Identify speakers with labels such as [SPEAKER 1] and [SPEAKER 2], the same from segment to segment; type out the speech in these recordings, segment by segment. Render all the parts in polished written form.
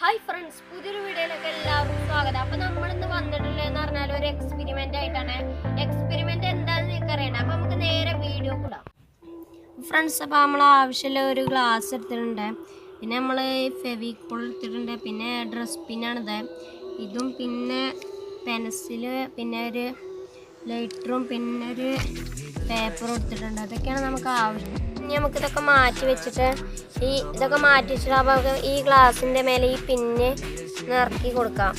[SPEAKER 1] Hi friends, പുതിയൊരു വീഡിയോയിലേക്ക് എല്ലാവർക്കും സ്വാഗതം. അപ്പോൾ നമ്മളിന്ന് വന്നിട്ടുള്ളതെന്ന് പറഞ്ഞാൽ ഒരു എക്സ്പെരിമെൻ്റ് ആയിട്ടാണ്. എക്സ്പെരിമെൻ്റ് എന്താണെന്ന് നിങ്ങൾക്ക് അറിയണം. അപ്പോൾ നമുക്ക് നേരെ വീഡിയോ കൂടാം. ഫ്രണ്ട്സ്, അപ്പോൾ നമ്മൾ ആവശ്യമുള്ള ഒരു ഗ്ലാസ് എടുത്തിട്ടുണ്ട്, പിന്നെ നമ്മൾ ഫെവിക്കോൾ എടുത്തിട്ടുണ്ട്, പിന്നെ ഡ്രസ് പിന്നാണിത്, ഇതും പിന്നെ പെൻസില്, പിന്നെ ഒരു ലൈറ്ററും, പിന്നെ ഒരു പേപ്പറും എടുത്തിട്ടുണ്ട്. അതൊക്കെയാണ് നമുക്ക് ആവശ്യം. ഇനി നമുക്കിതൊക്കെ മാറ്റി വെച്ചിട്ട് ഇതൊക്കെ മാറ്റി വെച്ചിട്ട് അപ്പോൾ ഈ ഗ്ലാസിൻ്റെ മേലെ ഈ പിന്ന് ഇറക്കി കൊടുക്കാം.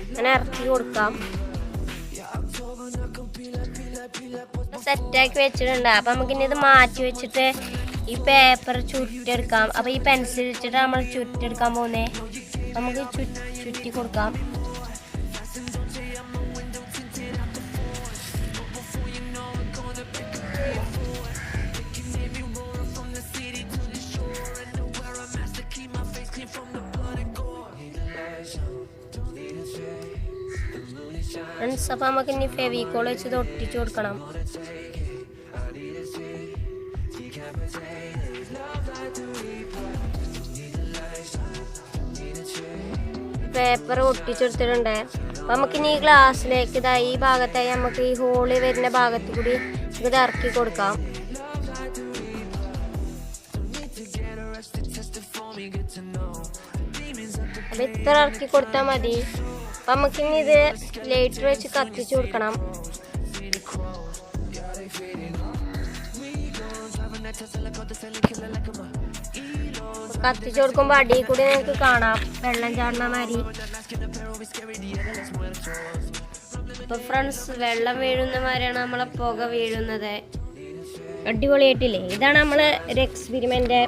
[SPEAKER 1] അങ്ങനെ ഇറക്കി കൊടുക്കാം. സെറ്റാക്കി വെച്ചിട്ടുണ്ട്. അപ്പം നമുക്കിനി ഇത് മാറ്റി വെച്ചിട്ട് ഈ പേപ്പർ ചുരുട്ടിയെടുക്കാം. അപ്പോൾ ഈ പെൻസിൽ വെച്ചിട്ട് നമ്മൾ ചുരുട്ടിയെടുക്കാൻ പോകുന്നേ. നമുക്ക് ചുറ്റി കൊടുക്കാം. ഫ്രണ്ട്സ്, അപ്പോൾ നമുക്ക് ഇനി ഫെവിക്കോൾ വെച്ച് ഇത് ഒട്ടിച്ചു കൊടുക്കണം. പേപ്പർ ഒട്ടിച്ചെടുത്തിട്ടുണ്ട്. അപ്പം നമുക്കിനി ഈ ഗ്ലാസ്സിലേക്ക് ഈ ഭാഗത്തായി നമുക്ക് ഈ ഹോള് വരുന്ന ഭാഗത്ത് കൂടി ഇത് ഇറക്കി കൊടുക്കാം. അപ്പം ഇത്ര ഇറക്കി കൊടുത്താൽ മതി. അപ്പം നമുക്കിനി ഇത് ലൈറ്റർ വെച്ച് കത്തിച്ചു കൊടുക്കണം. കത്തിച്ചു കൊടുക്കുമ്പോൾ അടിയിൽ കൂടി നിങ്ങൾക്ക് കാണാം വെള്ളം ചാടുന്ന മാതിരി. അപ്പൊ ഫ്രണ്ട്സ്, വെള്ളം വീഴുന്ന മാതിരിയാണ് നമ്മളെ പുക വീഴുന്നത്. അടിപൊളിയായിട്ടില്ലേ? ഇതാണ് നമ്മള് ഒരു എക്സ്പെരിമെന്റ്.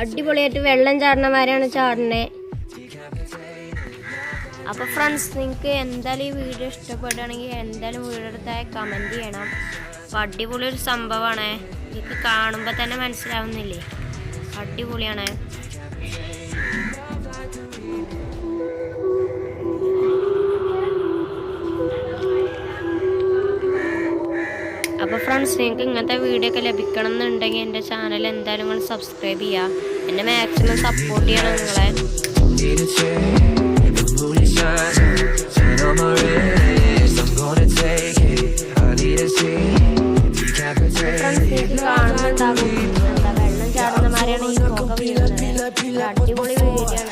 [SPEAKER 1] അടിപൊളിയായിട്ട് വെള്ളം ചാടുന്ന മാതിരിയാണ് ചാടുന്നത്. അപ്പോൾ ഫ്രണ്ട്സ്, നിങ്ങൾക്ക് എന്തായാലും ഈ വീഡിയോ ഇഷ്ടപ്പെടുകയാണെങ്കിൽ എന്തായാലും വീഡിയോ എടുത്താൽ കമൻറ്റ് ചെയ്യണം. അപ്പോൾ അടിപൊളി ഒരു സംഭവമാണ്. നിങ്ങൾക്ക് കാണുമ്പോൾ തന്നെ മനസ്സിലാവുന്നില്ലേ? അടിപൊളിയാണ്. അപ്പോൾ ഫ്രണ്ട്സ്, നിങ്ങൾക്ക് ഇങ്ങനത്തെ വീഡിയോ ഒക്കെ ലഭിക്കണം എന്നുണ്ടെങ്കിൽ എൻ്റെ ചാനൽ എന്തായാലും നിങ്ങൾ സബ്സ്ക്രൈബ് ചെയ്യുക. എന്നെ മാക്സിമം സപ്പോർട്ട് ചെയ്യണം നിങ്ങളെ. കാണുന്നുണ്ടാകും എന്താ വെള്ളം ചാടുന്ന മാതിരിയാണ് ഈ പുക വീഴുന്നത്. അടിപൊളി വീഡിയോ ആണ്.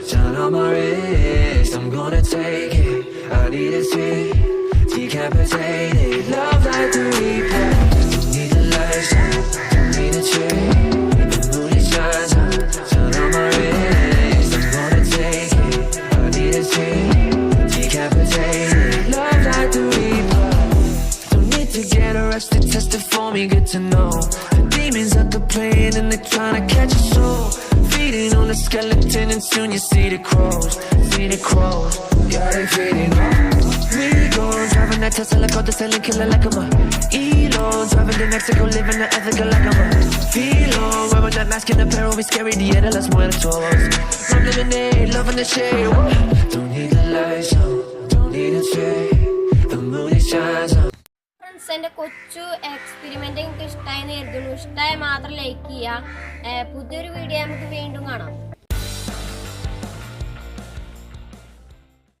[SPEAKER 2] Shine on my wrist, I'm gonna take it. I need to see, decapitated. Love like the replay. Don't need the lights, don't need a chain. The moon it shines on, shine on my wrist, I'm gonna take it. I need to see, decapitated. Love like the replay. Don't need to get arrested, test it for me, good to know. The demons up the plane and they're trying to catch a soul. Feeding on the skeleton and soon you see the crows. Yeah, they feeding on. We go driving that Tesla, called the selling killer like I'm a Elo. Driving to Mexico, living the ethical like I'm a Philo. Wearing that mask in the peril, we scary, the de las muertos. I'm lemonade, loving the shade. Don't need the lights on, don't need a shade. The moon it shines on.
[SPEAKER 1] എൻ്റെ കൊച്ചു experiment നിങ്ങൾക്ക് ഇഷ്ടമായി എന്ന് കരുതുന്നു. ഇഷ്ടമായ മാത്രം like ചെയ്യുക. പുതിയൊരു വീഡിയോ നമുക്ക് വീണ്ടും കാണാം.